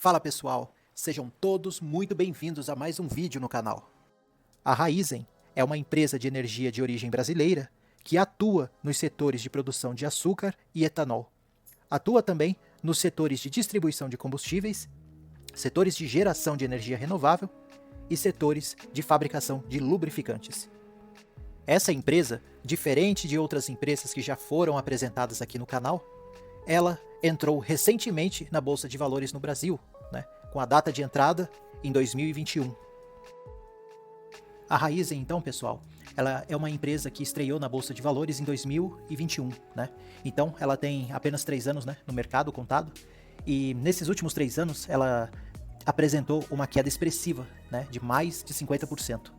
Fala pessoal, sejam todos muito bem-vindos a mais um vídeo no canal. A Raízen é uma empresa de energia de origem brasileira que atua nos setores de produção de açúcar e etanol. Atua também nos setores de distribuição de combustíveis, setores de geração de energia renovável e setores de fabricação de lubrificantes. Essa empresa, diferente de outras empresas que já foram apresentadas aqui no canal, ela entrou recentemente na Bolsa de Valores no Brasil, com a data de entrada em 2021. A Raízen, então, pessoal, ela é uma empresa que estreou na Bolsa de Valores em 2021, Então, ela tem apenas 3 anos, no mercado contado, e nesses últimos 3 anos, ela apresentou uma queda expressiva, de mais de 50%.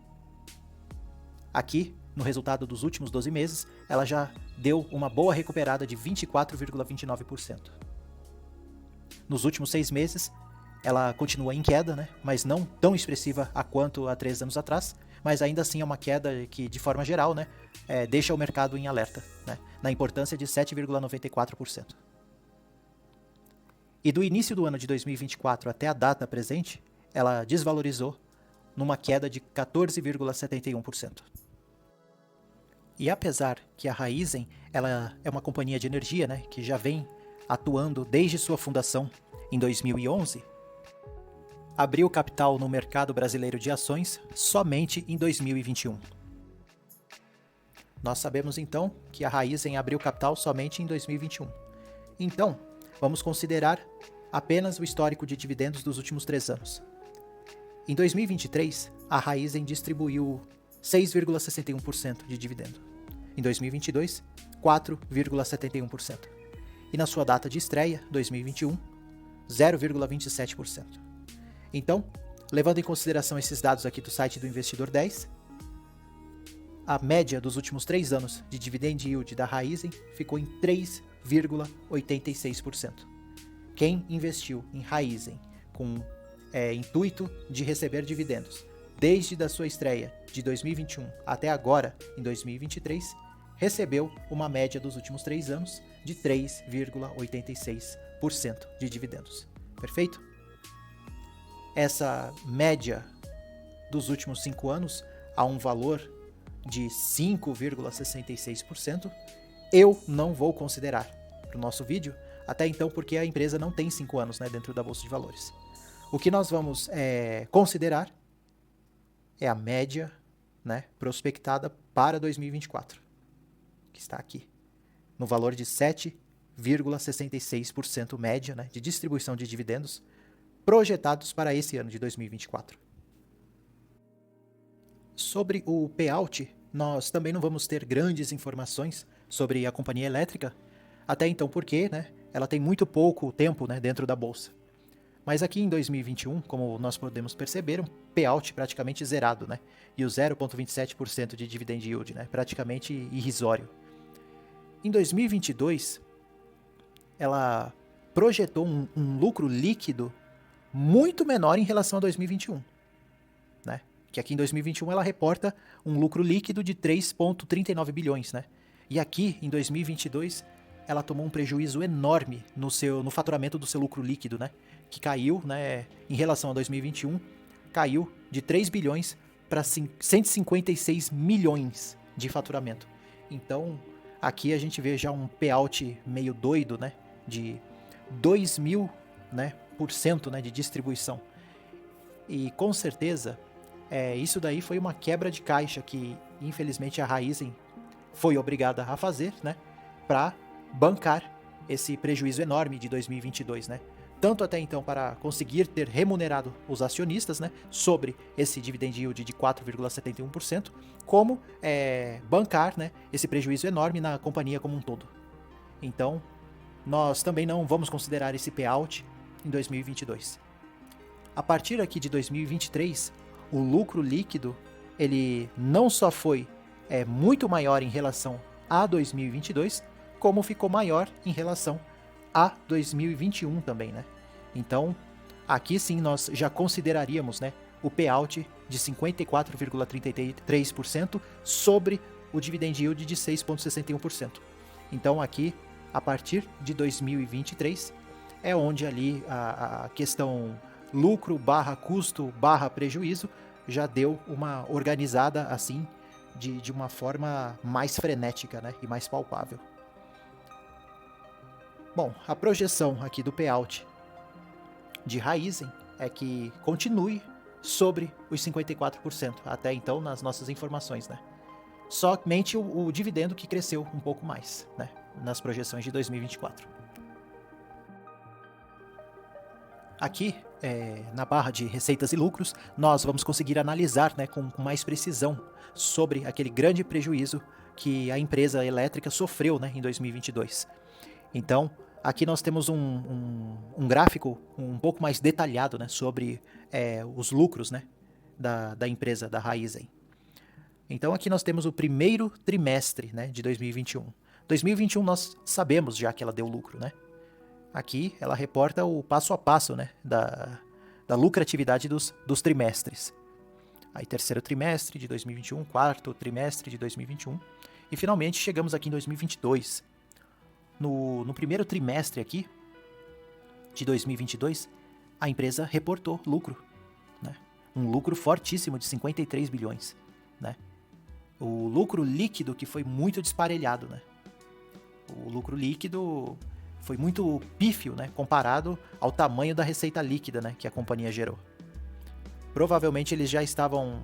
Aqui, no resultado dos últimos 12 meses, ela já deu uma boa recuperada de 24,29%. Nos últimos 6 meses, ela continua em queda, mas não tão expressiva a quanto há 3 anos atrás, mas ainda assim é uma queda que, de forma geral, deixa o mercado em alerta, na importância de 7,94%. E do início do ano de 2024 até a data presente, ela desvalorizou numa queda de 14,71%. E apesar que a Raízen ela é uma companhia de energia, que já vem atuando desde sua fundação em 2011, abriu capital no mercado brasileiro de ações somente em 2021. Nós sabemos então que a Raízen abriu capital somente em 2021. Então, vamos considerar apenas o histórico de dividendos dos últimos 3 anos. Em 2023, a Raízen distribuiu 6,61% de dividendo. Em 2022, 4,71%. E na sua data de estreia, 2021, 0,27%. Então, levando em consideração esses dados aqui do site do Investidor 10, a média dos últimos 3 anos de dividend yield da Raízen ficou em 3,86%. Quem investiu em Raízen com intuito de receber dividendos desde a sua estreia de 2021 até agora, em 2023, recebeu uma média dos últimos 3 anos de 3,86% de dividendos. Perfeito? Essa média dos últimos 5 anos a um valor de 5,66%, eu não vou considerar para o nosso vídeo, até então porque a empresa não tem 5 anos dentro da Bolsa de Valores. O que nós vamos considerar é a média prospectada para 2024, que está aqui, no valor de 7,66% média de distribuição de dividendos projetados para esse ano de 2024. Sobre o payout, nós também não vamos ter grandes informações sobre a companhia elétrica, até então porque ela tem muito pouco tempo dentro da bolsa. Mas aqui em 2021, como nós podemos perceber, um payout praticamente zerado, e o 0,27% de dividend yield, praticamente irrisório. Em 2022, ela projetou um lucro líquido muito menor em relação a 2021, que aqui em 2021 ela reporta um lucro líquido de 3,39 bilhões, e aqui em 2022 ela tomou um prejuízo enorme no faturamento do seu lucro líquido, que caiu, em relação a 2021, caiu de 3 bilhões para 156 milhões de faturamento. Então, aqui a gente vê já um payout meio doido, de 2.000%, de distribuição. E com certeza, isso daí foi uma quebra de caixa que, infelizmente, a Raízen foi obrigada a fazer, para bancar esse prejuízo enorme de 2022, Tanto até então para conseguir ter remunerado os acionistas, sobre esse dividend yield de 4,71%, como bancar, esse prejuízo enorme na companhia como um todo. Então, nós também não vamos considerar esse payout em 2022. A partir aqui de 2023, o lucro líquido ele não só foi muito maior em relação a 2022, como ficou maior em relação a 2021 também, Então, aqui sim nós já consideraríamos, o payout de 54,33% sobre o dividend yield de 6,61%. Então, aqui, a partir de 2023, é onde ali a questão lucro barra custo barra prejuízo já deu uma organizada assim de uma forma mais frenética, né, e mais palpável. Bom, a projeção aqui do payout de Raizen é que continue sobre os 54%, até então nas nossas informações, né? Somente o dividendo que cresceu um pouco mais, né, nas projeções de 2024. Aqui, na barra de receitas e lucros, nós vamos conseguir analisar, né, com mais precisão sobre aquele grande prejuízo que a empresa elétrica sofreu, né, em 2022. Então, aqui nós temos um gráfico um pouco mais detalhado, né, sobre os lucros, né, da empresa, da Raizen. Então, aqui nós temos o primeiro trimestre, né, de 2021. 2021 nós sabemos já que ela deu lucro, né? Aqui ela reporta o passo a passo, né, da lucratividade dos trimestres. Aí terceiro trimestre de 2021, quarto trimestre de 2021 e finalmente chegamos aqui em 2022. No primeiro trimestre aqui de 2022, a empresa reportou lucro, né? Um lucro fortíssimo de 53 bilhões, né? O lucro líquido que foi muito disparelhado, né? O lucro líquido foi muito pífio, né, comparado ao tamanho da receita líquida, né, que a companhia gerou. Provavelmente eles já estavam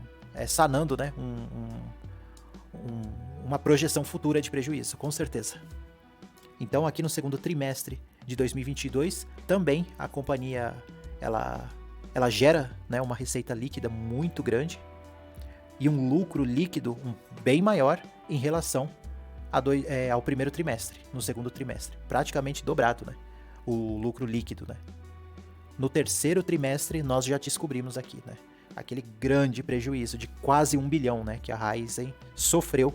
sanando, né, uma projeção futura de prejuízo, com certeza. Então, aqui no segundo trimestre de 2022, também a companhia ela gera, né, uma receita líquida muito grande e um lucro líquido bem maior em relação ao primeiro trimestre, no segundo trimestre. Praticamente dobrado, né, o lucro líquido, né. No terceiro trimestre, nós já descobrimos aqui, né, aquele grande prejuízo de quase 1 bilhão, né, que a Raizen sofreu,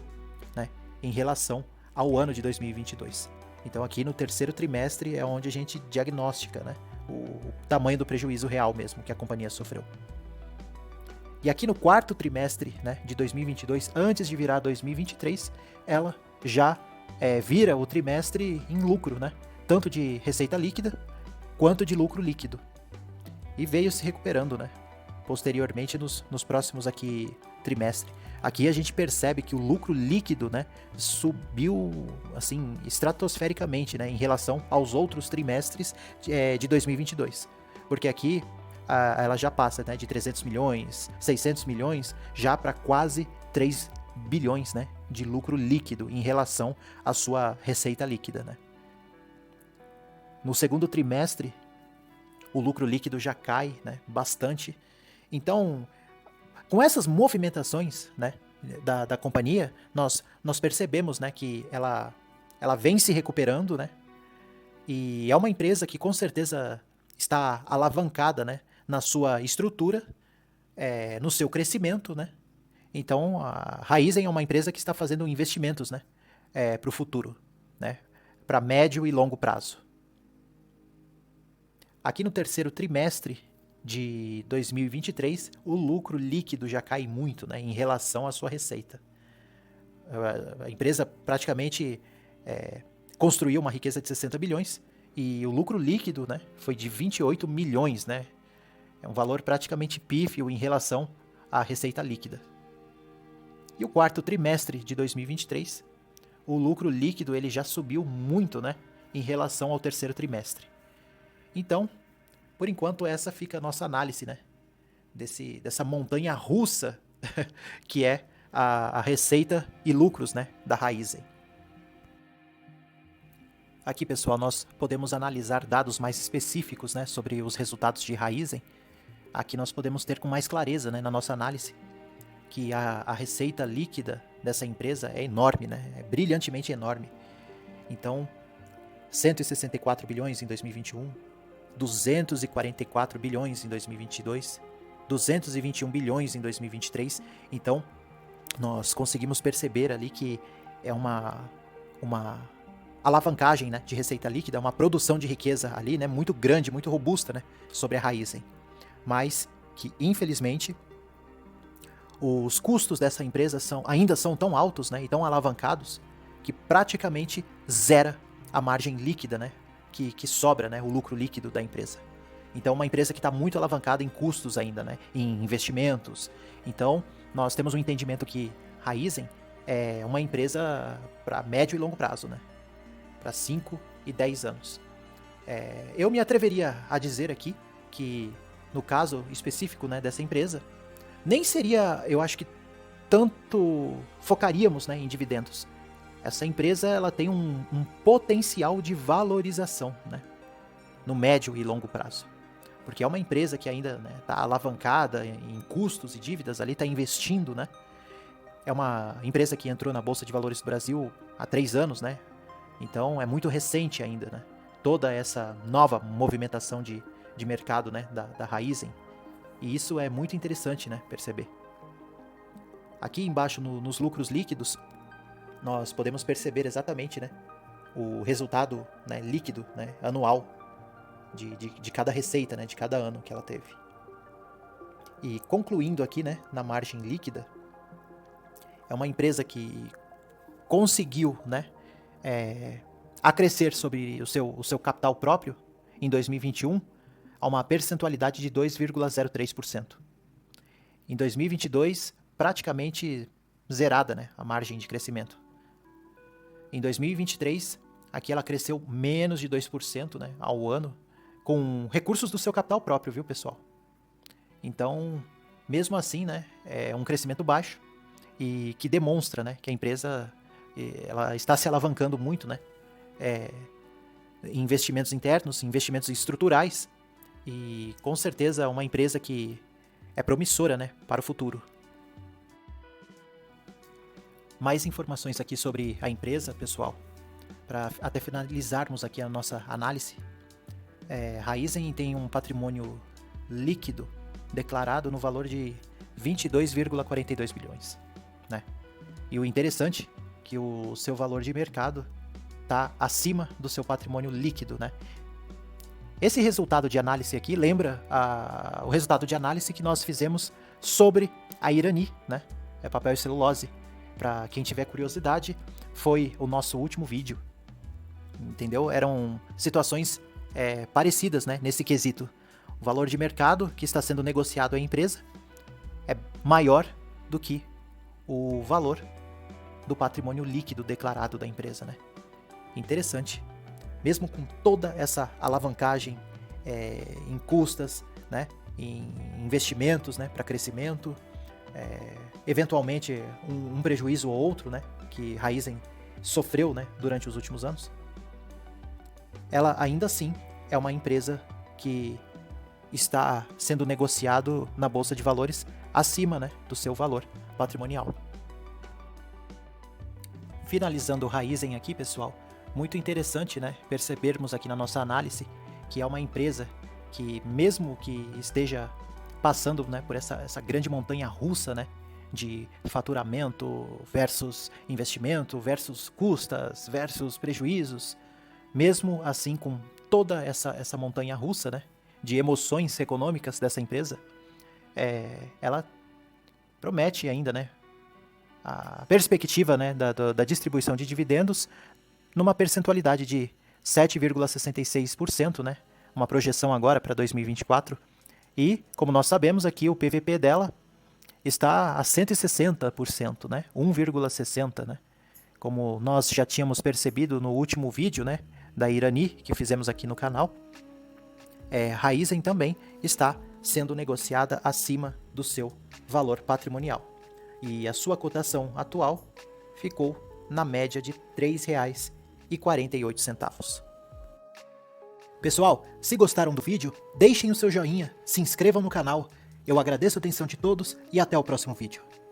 né, em relação ao ano de 2022. Então aqui no terceiro trimestre é onde a gente diagnostica, né, o tamanho do prejuízo real mesmo que a companhia sofreu. E aqui no quarto trimestre, né, de 2022, antes de virar 2023, ela já vira o trimestre em lucro, né, tanto de receita líquida quanto de lucro líquido. E veio se recuperando, né, posteriormente nos próximos aqui trimestre. Aqui a gente percebe que o lucro líquido, né, subiu assim estratosfericamente, né, em relação aos outros trimestres de 2022. Porque aqui ela já passa, né, de 300 milhões, 600 milhões, já para quase 3 bilhões, né, de lucro líquido em relação à sua receita líquida, né. No segundo trimestre, o lucro líquido já cai, né, bastante. Então, com essas movimentações, né, da companhia, nós percebemos, né, que ela vem se recuperando, né, e é uma empresa que com certeza está alavancada, né, na sua estrutura, no seu crescimento, né. Então, a Raizen é uma empresa que está fazendo investimentos, né, para o futuro, né, para médio e longo prazo. Aqui no terceiro trimestre de 2023, o lucro líquido já cai muito, né, em relação à sua receita. A empresa praticamente construiu uma riqueza de 60 bilhões e o lucro líquido, né, foi de 28 milhões. Né? É um valor praticamente pífio em relação à receita líquida. E o quarto trimestre de 2023, o lucro líquido ele já subiu muito, né, em relação ao terceiro trimestre. Então, por enquanto, essa fica a nossa análise, né, dessa montanha russa que é a receita e lucros, né, da Raizen. Aqui, pessoal, nós podemos analisar dados mais específicos, né, sobre os resultados de Raizen. Aqui nós podemos ter com mais clareza, né, na nossa análise que a receita líquida dessa empresa é enorme, né, é brilhantemente enorme. Então, 164 bilhões em 2021, 244 bilhões em 2022, 221 bilhões em 2023. Então, nós conseguimos perceber ali que é uma alavancagem, né, de receita líquida, uma produção de riqueza ali, né, muito grande, muito robusta, né, sobre a Raizen. Mas que, infelizmente, os custos dessa empresa ainda são tão altos, né, e tão alavancados que praticamente zera a margem líquida, né, que sobra, né, o lucro líquido da empresa. Então, uma empresa que está muito alavancada em custos ainda, né, em investimentos. Então, nós temos um entendimento que Raizen é uma empresa para médio e longo prazo, né, para 5 e 10 anos. Eu me atreveria a dizer aqui que, no caso específico, né, dessa empresa, nem seria, eu acho que tanto focaríamos, né, em dividendos. Essa empresa ela tem um potencial de valorização, né, no médio e longo prazo. Porque é uma empresa que ainda está, né, alavancada em custos e dívidas, ali está investindo, né? É uma empresa que entrou na Bolsa de Valores do Brasil há 3 anos, né? Então é muito recente ainda, né? Toda essa nova movimentação de mercado, né, da Raizen. E isso é muito interessante, né, perceber. Aqui embaixo nos lucros líquidos, nós podemos perceber exatamente, né, o resultado, né, líquido, né, anual de cada receita, né, de cada ano que ela teve. E concluindo aqui, né, na margem líquida, é uma empresa que conseguiu, né, acrescer sobre o seu capital próprio em 2021 a uma percentualidade de 2,03%. Em 2022, praticamente zerada, né, a margem de crescimento. Em 2023, aqui ela cresceu menos de 2%, né, ao ano, com recursos do seu capital próprio, viu, pessoal? Então, mesmo assim, né, é um crescimento baixo e que demonstra, né, que a empresa ela está se alavancando muito, né, em investimentos internos, investimentos estruturais, e com certeza uma empresa que é promissora, né, para o futuro. Mais informações aqui sobre a empresa, pessoal, para até finalizarmos aqui a nossa análise. Raizen tem um patrimônio líquido declarado no valor de 22,42 bilhões, né? E o interessante é que o seu valor de mercado está acima do seu patrimônio líquido, né? Esse resultado de análise aqui lembra o resultado de análise que nós fizemos sobre a Irani, né? Papel e celulose. Para quem tiver curiosidade, foi o nosso último vídeo, entendeu? Eram situações parecidas, né, nesse quesito. O valor de mercado que está sendo negociado à empresa é maior do que o valor do patrimônio líquido declarado da empresa, né? Interessante. Mesmo com toda essa alavancagem em custas, né, em investimentos, né, para crescimento, eventualmente um prejuízo ou outro, né, que Raizen sofreu, né, durante os últimos anos, ela ainda assim é uma empresa que está sendo negociado na Bolsa de Valores acima, né, do seu valor patrimonial. Finalizando o Raizen aqui, pessoal, muito interessante, né, percebermos aqui na nossa análise que é uma empresa que, mesmo que esteja passando, né, por essa grande montanha russa, né, de faturamento versus investimento, versus custas, versus prejuízos, mesmo assim com toda essa montanha russa, né, de emoções econômicas dessa empresa, ela promete ainda, né, a perspectiva, né, da distribuição de dividendos numa percentualidade de 7,66%, né, uma projeção agora para 2024, e, como nós sabemos aqui, o PVP dela está a 160%, né, 1,60%, né, como nós já tínhamos percebido no último vídeo, né, da Irani, que fizemos aqui no canal. Raizen também está sendo negociada acima do seu valor patrimonial. E a sua cotação atual ficou na média de R$ 3,48. Pessoal, se gostaram do vídeo, deixem o seu joinha, se inscrevam no canal. Eu agradeço a atenção de todos e até o próximo vídeo.